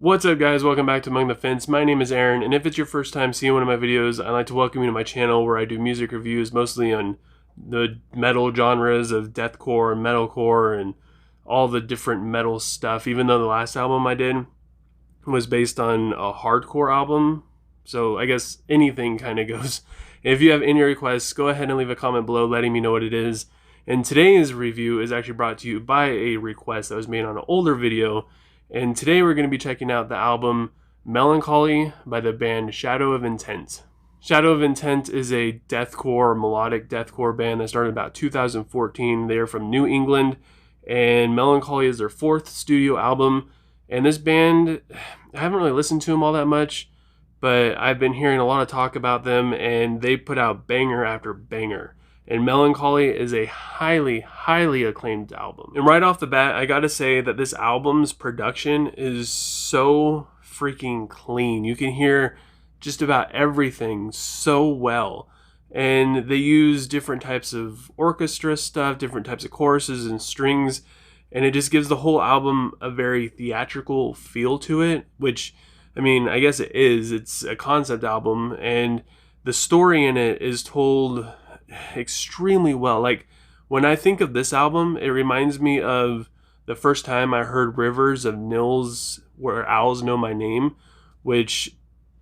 What's up, guys? Welcome back to Among the Fence. My name is Aaron, and if it's your first time seeing one of my videos, I'd like to welcome you to my channel where I do music reviews mostly on the metal genres of deathcore and metalcore and all the different metal stuff, even though the last album I did was based on a hardcore album. So I guess anything kind of goes. If you have any requests, go ahead and leave a comment below letting me know what it is. And today's review is actually brought to you by a request that was made on an older video. And today we're going to be checking out the album Melancholy by the band Shadow of Intent. Shadow of Intent is a deathcore, melodic deathcore band that started about 2014. They are from New England, and Melancholy is their fourth studio album. And this band, I haven't really listened to them all that much, but I've been hearing a lot of talk about them, and they put out banger after banger. And Melancholy is a highly, highly acclaimed album. And right off the bat, I gotta say that this album's production is so freaking clean. You can hear just about everything so well. And they use different types of orchestra stuff, different types of choruses and strings, and it just gives the whole album a very theatrical feel to it, which, I mean, I guess it is. It's a concept album, and the story in it is told extremely well. Like, when I think of this album, it reminds me of the first time I heard Rivers of Nils, Where Owls Know My Name, which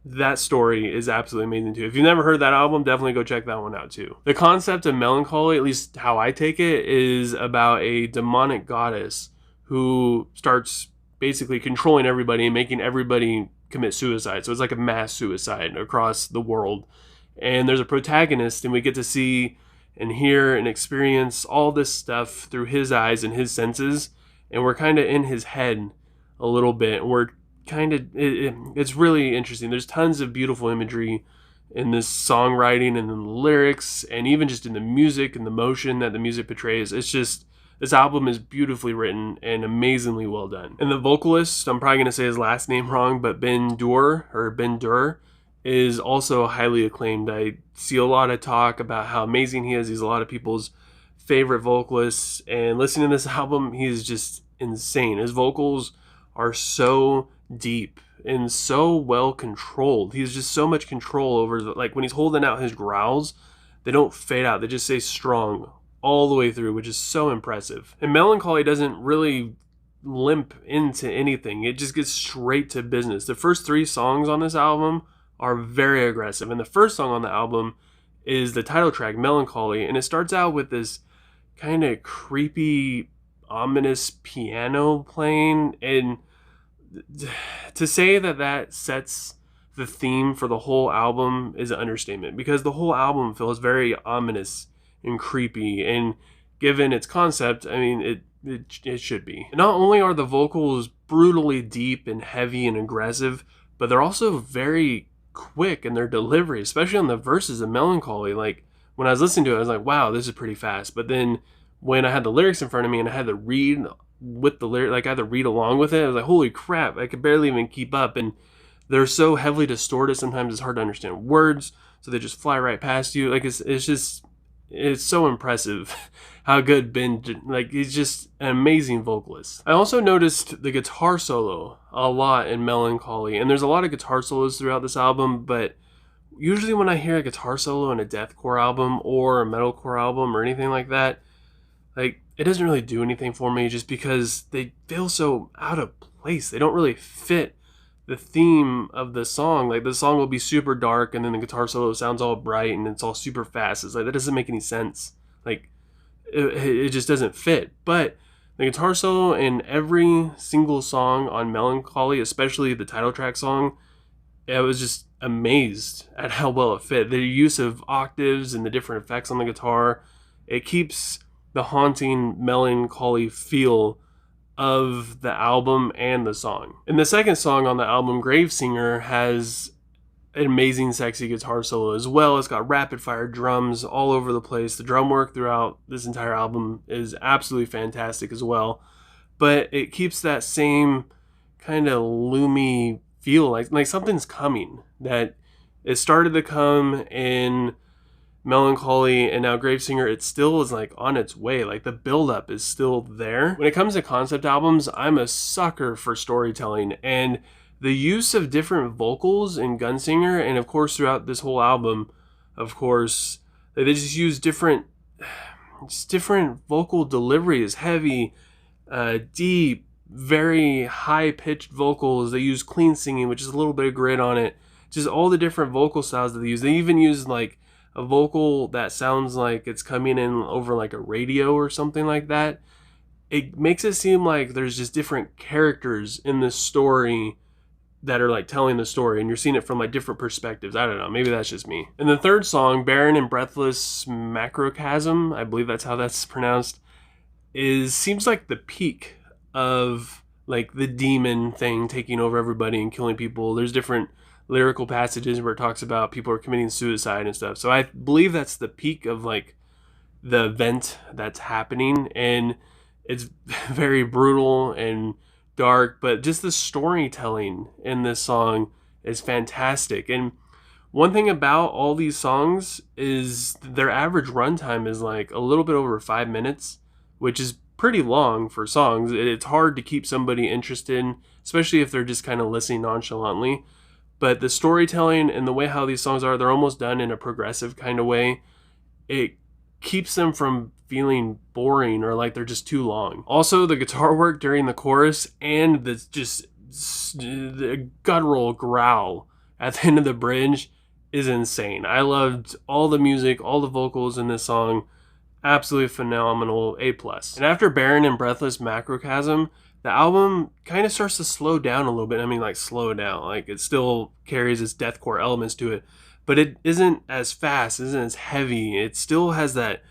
that story is absolutely amazing too. If you've never heard that album, definitely go check that one out too. The concept of Melancholy, at least how I take it, is about a demonic goddess who starts basically controlling everybody and making everybody commit suicide. So it's like a mass suicide across the world. And there's a protagonist, and we get to see and hear and experience all this stuff through his eyes and his senses, and we're kind of in his head a little bit. We're kind of, it's really interesting. There's tons of beautiful imagery in this songwriting and in the lyrics, and even just in the music and the motion that the music portrays. It's just, this album is beautifully written and amazingly well done. And the vocalist, I'm probably going to say his last name wrong, but Ben Dur, is also highly acclaimed. I see a lot of talk about how amazing he is. He's a lot of people's favorite vocalists, and listening to this album, he's just insane. His vocals are so deep and so well controlled. He's just so much control over like when he's holding out his growls, they don't fade out. They just stay strong all the way through, which is so impressive. And Melancholy doesn't really limp into anything. It just gets straight to business. The first three songs on this album are very aggressive, and the first song on the album is the title track, Melancholy, and it starts out with this kind of creepy, ominous piano playing, and to say that that sets the theme for the whole album is an understatement, because the whole album feels very ominous and creepy, and given its concept, I mean, it should be. And not only are the vocals brutally deep and heavy and aggressive, but they're also very quick in their delivery, especially on the verses of Melancholy. Like, when I was listening to it, I was like, wow, this is pretty fast. But then when I had the lyrics in front of me and I had to read with the lyric, like I had to read along with it, I was like, holy crap, I could barely even keep up. And they're so heavily distorted, sometimes it's hard to understand words, so they just fly right past you. Like, it's so impressive how good Ben, like, he's just an amazing vocalist. I also noticed the guitar solo a lot in Melancholy, and there's a lot of guitar solos throughout this album, but usually when I hear a guitar solo in a deathcore album or a metalcore album or anything like that, like, it doesn't really do anything for me, just because they feel so out of place. They don't really fit the theme of the song. Like, the song will be super dark, and then the guitar solo sounds all bright and it's all super fast. It's like, that doesn't make any sense. Like, it just doesn't fit. But the guitar solo in every single song on Melancholy, especially the title track song, I was just amazed at how well it fit. The use of octaves and the different effects on the guitar, it keeps the haunting melancholy feel of the album and the song. And the second song on the album, Grave Singer, has an amazing sexy guitar solo as well. It's got rapid fire drums all over the place. The drum work throughout this entire album is absolutely fantastic as well. But it keeps that same kind of loomy feel, like something's coming. That it started to come in Melancholy, and now Grave Singer, it still is like on its way. Like, the buildup is still there. When it comes to concept albums, I'm a sucker for storytelling, and the use of different vocals in Gunsinger, and of course throughout this whole album, of course, they just use different vocal deliveries, heavy, deep, very high-pitched vocals. They use clean singing, which is a little bit of grit on it. Just all the different vocal styles that they use. They even use like a vocal that sounds like it's coming in over like a radio or something like that. It makes it seem like there's just different characters in this story that are like telling the story, and you're seeing it from like different perspectives. I don't know, maybe that's just me. And the third song, Barren and Breathless Macrocosm, I believe that's how that's pronounced, seems like the peak of like the demon thing taking over everybody and killing people. There's different lyrical passages where it talks about people are committing suicide and stuff. So I believe that's the peak of like the event that's happening, and it's very brutal and dark, but just the storytelling in this song is fantastic. And one thing about all these songs is their average runtime is like a little bit over 5 minutes, which is pretty long for songs. It's hard to keep somebody interested, especially if they're just kind of listening nonchalantly. But the storytelling and the way how these songs are, they're almost done in a progressive kind of way. It keeps them from feeling boring or like they're just too long. Also, the guitar work during the chorus and the guttural growl at the end of the bridge is insane. I loved all the music, all the vocals in this song. Absolutely phenomenal, A+. And after Barren and Breathless Macrocosm, the album kind of starts to slow down a little bit. I mean, like slow down. Like it still carries its deathcore elements to it, but it isn't as fast, isn't as heavy. It still has that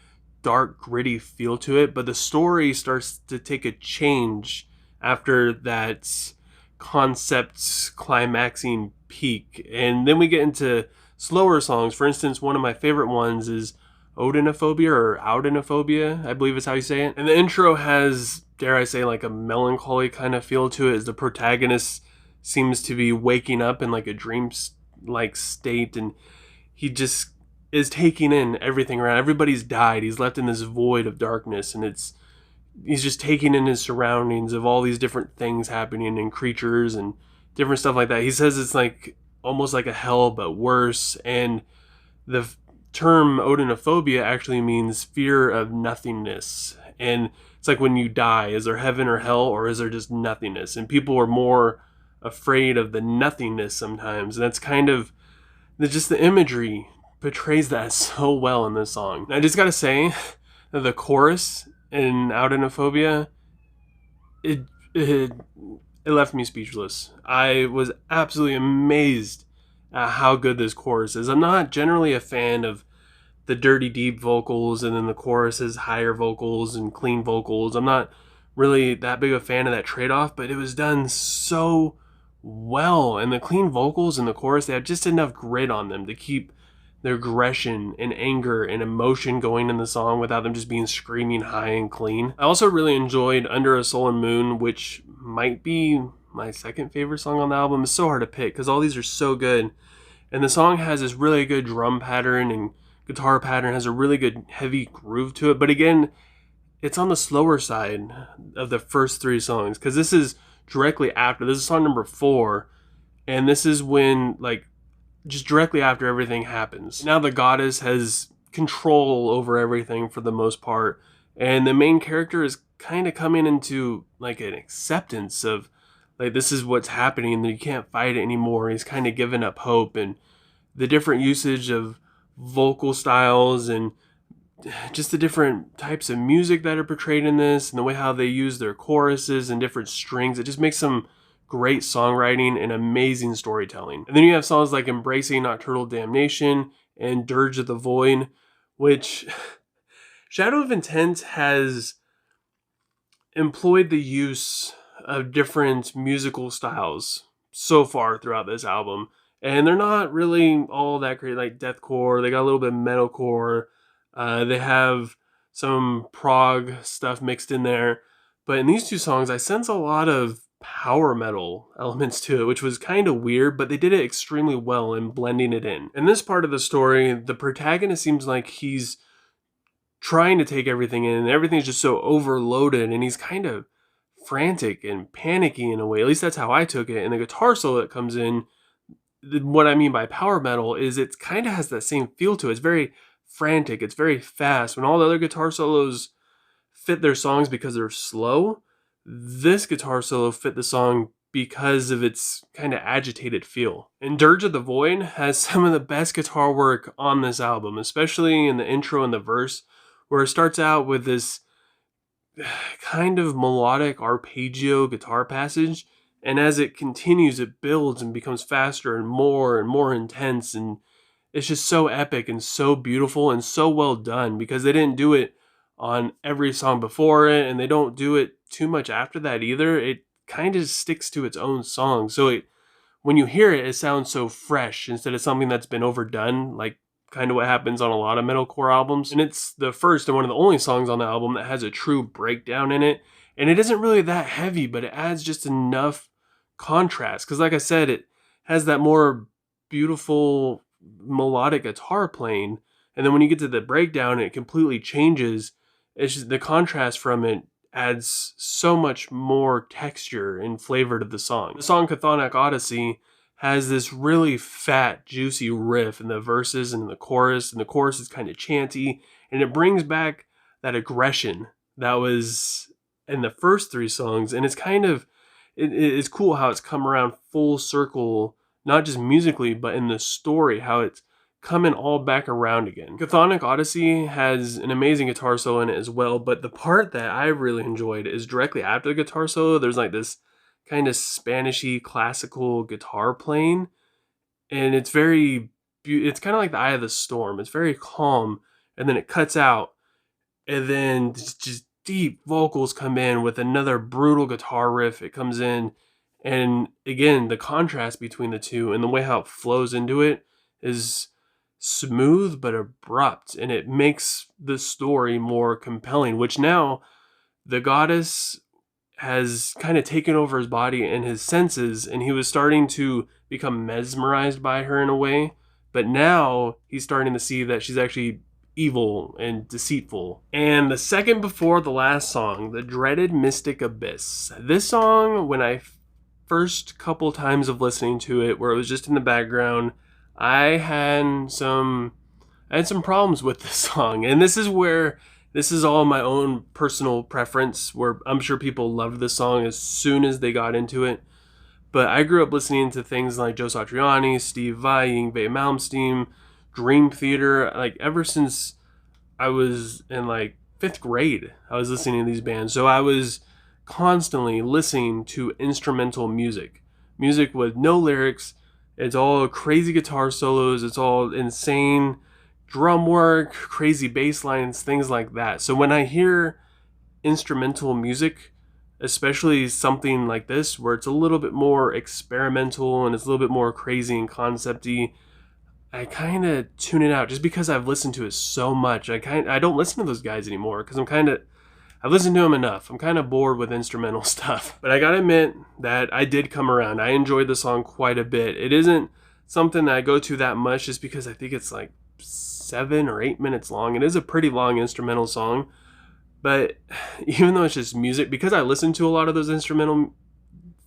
dark, gritty feel to it, but the story starts to take a change after that concept climaxing peak. And then we get into slower songs. For instance, one of my favorite ones is Oudenophobia, I believe is how you say it. And the intro has, dare I say, like a melancholy kind of feel to it, as the protagonist seems to be waking up in like a dream-like state, and he just is taking in everything around. Everybody's died. He's left in this void of darkness, and he's just taking in his surroundings of all these different things happening and creatures and different stuff like that. He says it's like almost like a hell, but worse. And the term Oudenophobia actually means fear of nothingness. And it's like when you die, is there heaven or hell, or is there just nothingness? And people are more afraid of the nothingness sometimes. And that's kind of just the imagery portrays that so well in this song. And I just gotta say that the chorus in Oudenophobia, it left me speechless. I was absolutely amazed at how good this chorus is. I'm not generally a fan of the dirty deep vocals and then the chorus is higher vocals and clean vocals. I'm not really that big a fan of that trade-off, but it was done so well. And the clean vocals in the chorus, they have just enough grit on them to keep their aggression and anger and emotion going in the song without them just being screaming high and clean. I also really enjoyed Under a Sullen Moon, which might be my second favorite song on the album. It's so hard to pick because all these are so good. And the song has this really good drum pattern and guitar pattern, has a really good heavy groove to it. But again, it's on the slower side of the first three songs, because this is directly after. This is song number 4. And this is when, like, just directly after everything happens. Now the goddess has control over everything for the most part. And the main character is kind of coming into like an acceptance of like, this is what's happening and you can't fight it anymore. He's kind of given up hope, and the different usage of vocal styles and just the different types of music that are portrayed in this and the way how they use their choruses and different strings. It just makes some great songwriting and amazing storytelling. And then you have songs like Embracing Nocturnal Damnation and Dirge of the Void, which Shadow of Intent has employed the use of different musical styles so far throughout this album. And they're not really all that great, like deathcore. They got a little bit of metalcore. They have some prog stuff mixed in there. But in these two songs, I sense a lot of power metal elements to it, which was kind of weird, but they did it extremely well in blending it in. In this part of the story, the protagonist seems like he's trying to take everything in, and everything's just so overloaded, and he's kind of frantic and panicky in a way. At least that's how I took it. And the guitar solo that comes in, what I mean by power metal is it kind of has that same feel to it. It's very frantic, it's very fast. When all the other guitar solos fit their songs because they're slow, this guitar solo fit the song because of its kind of agitated feel. And Dirge of the Void has some of the best guitar work on this album, especially in the intro and the verse, where it starts out with this kind of melodic arpeggio guitar passage, and as it continues it builds and becomes faster and more intense, and it's just so epic and so beautiful and so well done, because they didn't do it on every song before it and they don't do it too much after that either. It kind of sticks to its own song, so when you hear it, it sounds so fresh instead of something that's been overdone, like kind of what happens on a lot of metalcore albums. And it's the first and one of the only songs on the album that has a true breakdown in it. And it isn't really that heavy, but it adds just enough contrast. Because like I said, it has that more beautiful melodic guitar playing. And then when you get to the breakdown, it completely changes. It's just the contrast from it adds so much more texture and flavor to the song. The song Chthonic Odyssey has this really fat, juicy riff in the verses and in the chorus is kind of chanty, and it brings back that aggression that was in the first three songs, and it's kind of, it's cool how it's come around full circle, not just musically, but in the story, how it's coming all back around again. Chthonic Odyssey has an amazing guitar solo in it as well, but the part that I really enjoyed is directly after the guitar solo, there's like this kind of Spanishy classical guitar playing, and it's kind of like the Eye of the Storm. It's very calm, and then it cuts out, and then just deep vocals come in with another brutal guitar riff. It comes in, and again, the contrast between the two and the way how it flows into it is smooth but abrupt, and it makes the story more compelling, which now the goddess has kind of taken over his body and his senses, and he was starting to become mesmerized by her in a way, but now he's starting to see that she's actually evil and deceitful. And the second before the last song, the dreaded Mystic Abyss. This song, when I first couple times of listening to it, where it was just in the background, I had some problems with this song, and this is all my own personal preference, where I'm sure people loved this song as soon as they got into it. But I grew up listening to things like Joe Satriani, Steve Vai, Yngwie Malmsteen, Dream Theater. Like ever since I was in like 5th grade, I was listening to these bands. So I was constantly listening to instrumental music with no lyrics. It's all crazy guitar solos. It's all insane drum work, crazy bass lines, things like that. So when I hear instrumental music, especially something like this, where it's a little bit more experimental and it's a little bit more crazy and concepty, I kind of tune it out just because I've listened to it so much. I don't listen to those guys anymore because I've listened to them enough. I'm kind of bored with instrumental stuff. But I gotta admit that I did come around. I enjoyed the song quite a bit. It isn't something that I go to that much just because I think it's like 7 or 8 minutes long. It is a pretty long instrumental song, but even though it's just music, because I listen to a lot of those instrumental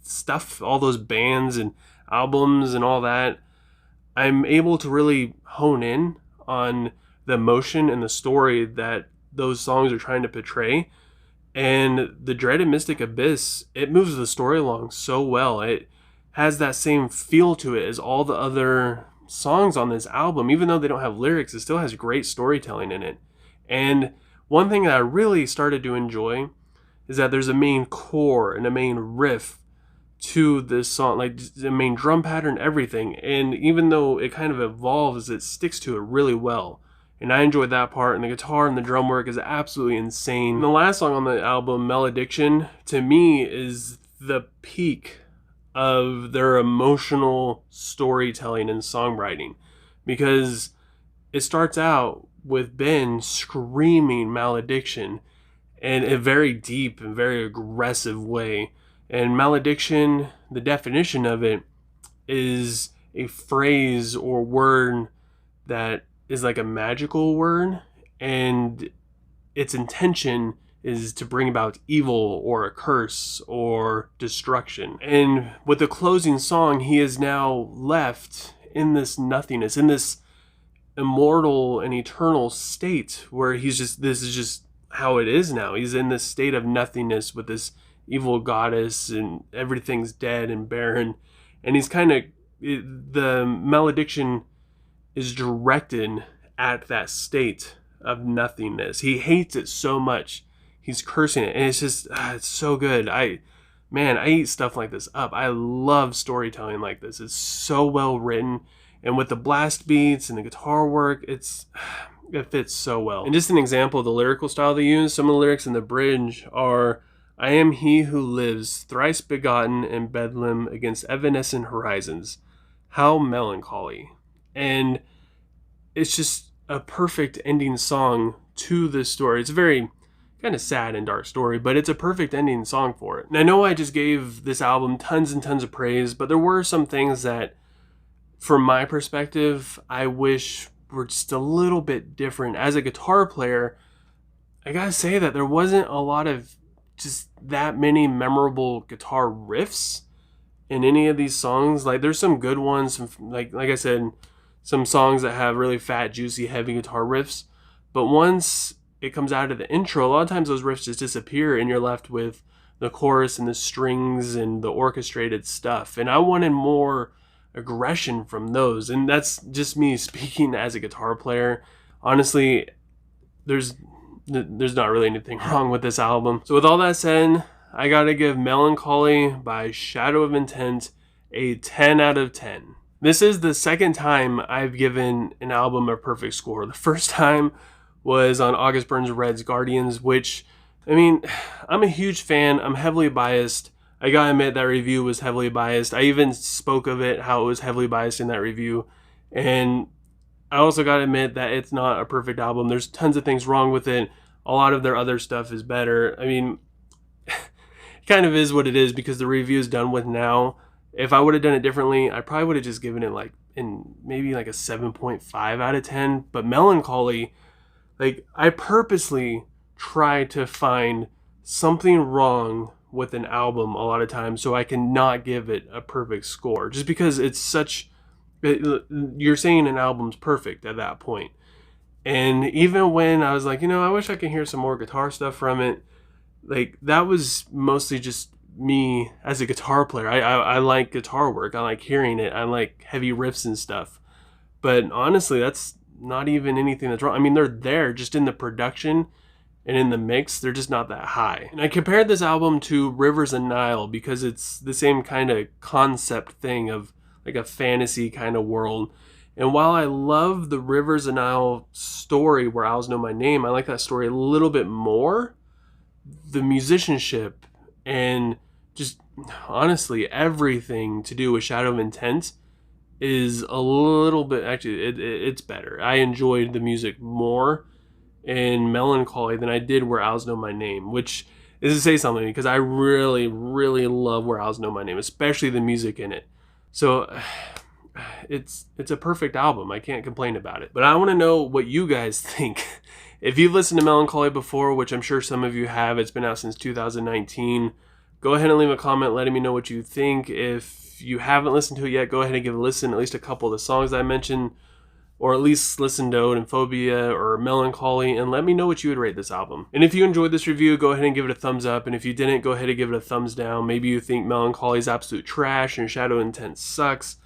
stuff, all those bands and albums and all that, I'm able to really hone in on the emotion and the story that those songs are trying to portray. And the Dreaded Mystic Abyss, it moves the story along so well. It has that same feel to it as all the other songs on this album. Even though they don't have lyrics, it still has great storytelling in it. And one thing that I really started to enjoy is that there's a main core and a main riff to this song, like the main drum pattern, everything. And even though it kind of evolves, it sticks to it really well. And I enjoyed that part, and the guitar and the drum work is absolutely insane. And the last song on the album, Malediction, to me is the peak of their emotional storytelling and songwriting, because it starts out with Ben screaming malediction in a very deep and very aggressive way. And malediction, the definition of it, is a phrase or word that is like a magical word, and its intention is to bring about evil or a curse or destruction. And with the closing song, he is now left in this nothingness, in this immortal and eternal state where he's just, this is just how it is now. He's in this state of nothingness with this evil goddess and everything's dead and barren. And he's kind of, the malediction is directed at that state of nothingness. He hates it so much. He's cursing it. And it's just, it's so good. I eat stuff like this up. I love storytelling like this. It's so well written. And with the blast beats and the guitar work, it fits so well. And just an example of the lyrical style they use, some of the lyrics in the bridge are, I am he who lives, thrice begotten in Bedlam against evanescent horizons. How melancholy. And it's just a perfect ending song to this story. It's a very kind of sad and dark story, but it's a perfect ending song for it. And I know I just gave this album tons and tons of praise, but there were some things that, from my perspective, I wish were just a little bit different. As a guitar player, I gotta say that there wasn't a lot of just that many memorable guitar riffs in any of these songs. Like, there's some good ones, like I said, some songs that have really fat, juicy, heavy guitar riffs. But once it comes out of the intro, a lot of times those riffs just disappear and you're left with the chorus and the strings and the orchestrated stuff. And I wanted more aggression from those. And that's just me speaking as a guitar player. Honestly, there's not really anything wrong with this album. So with all that said, I gotta give Melancholy by Shadow of Intent a 10 out of 10. This is the second time I've given an album a perfect score. The first time was on August Burns Red's Guardians, which, I mean, I'm a huge fan. I'm heavily biased. I gotta admit that review was heavily biased. I even spoke of it, how it was heavily biased in that review. And I also gotta admit that it's not a perfect album. There's tons of things wrong with it. A lot of their other stuff is better. I mean, it kind of is what it is because the review is done with now. If I would have done it differently, I probably would have just given it maybe a 7.5 out of 10. But Melancholy, I purposely try to find something wrong with an album a lot of times so I can not give it a perfect score. Just because you're saying an album's perfect at that point. And even when I was like, I wish I could hear some more guitar stuff from it, that was mostly just me as a guitar player. I like guitar work. I like hearing it. I like heavy riffs and stuff. But honestly, that's not even anything that's wrong. I mean, they're there just in the production and in the mix. They're just not that high. And I compared this album to Rivers and Nile because it's the same kind of concept thing of a fantasy kind of world. And while I love the Rivers and Nile story where Owls Know My Name, I like that story a little bit more. The musicianship and just honestly everything to do with Shadow of Intent is a little bit, actually it's better. I enjoyed the music more in Melancholy than I did Where Owls Know My Name, which is to say something because I really, really love Where Owls Know My Name, especially the music in it. So it's a perfect album. I can't complain about it. But I want to know what you guys think. If you've listened to Melancholy before, which I'm sure some of you have, it's been out since 2019, go ahead and leave a comment letting me know what you think. If you haven't listened to it yet, go ahead and give a listen, at least a couple of the songs that I mentioned, or at least listen to Oudenophobia or Melancholy, and let me know what you would rate this album. And if you enjoyed this review, go ahead and give it a thumbs up, and if you didn't, go ahead and give it a thumbs down. Maybe you think Melancholy is absolute trash and Shadow of Intent sucks.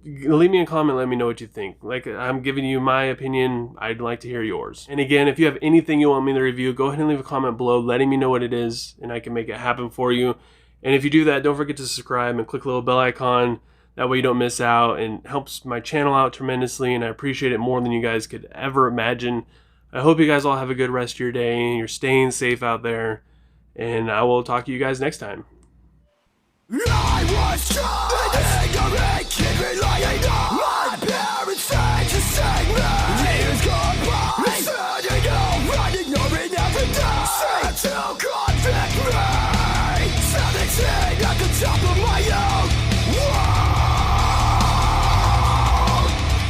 Leave me a comment, let me know what you think. I'm giving you my opinion, I'd like to hear yours. And again, if you have anything you want me to review, go ahead and leave a comment below letting me know what it is, and I can make it happen for you. And if you do that, don't forget to subscribe and click the little bell icon. That way you don't miss out, and it helps my channel out tremendously, and I appreciate it more than you guys could ever imagine. I hope you guys all have a good rest of your day, and you're staying safe out there, and I will talk to you guys next time. I was trying to make it relying